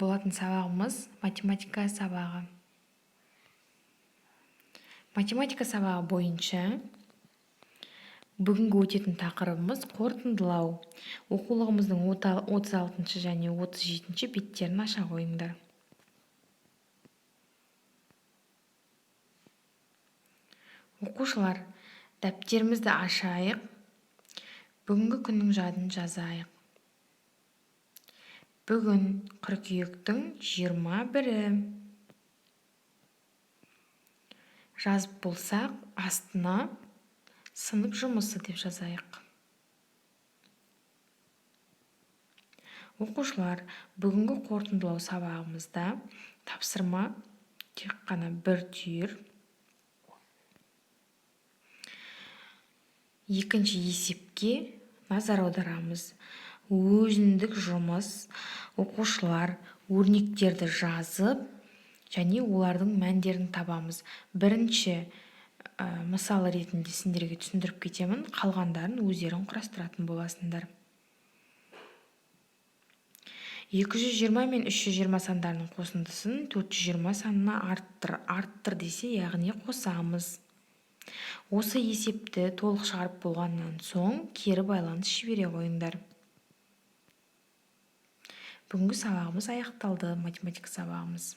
болатын сабағымыз математика сабағы. Математика сабағы бойынша бүгінгі өтетін тақырыбымыз қорытындылау. Оқулығымыздың 36 және 37 беттерін аша қойыңдар. Оқушылар, дәптерімізді ашайық. Бүгінгі күннің жадын жазайық. Бүгін қыркүйектің 21-і. Жазып болсақ, астына сынып жұмысы деп жазайық. Оқушылар, бүгінгі қорытындылау сабағымызда тапсырма тек қана бір түйір. Екінші есепке назар аударамыз. Өзіндік жұмыс, оқушылар өрнектерді жазып, және олардың мәндерін табамыз. Бірінші мысалы ретінде сендерге түсіндіріп кетемін, қалғандарын өздерің құрастыратын боласыңдар. 220 мен 320 сандарының қосындысын 420 санына арттыр десе, яғни қосамыз. Осы есепті толық шығарып болғаннан соң кері байланыс жібере қойыңдар. Бүгінгі сабағымыз аяқталды, математика сабағымыз.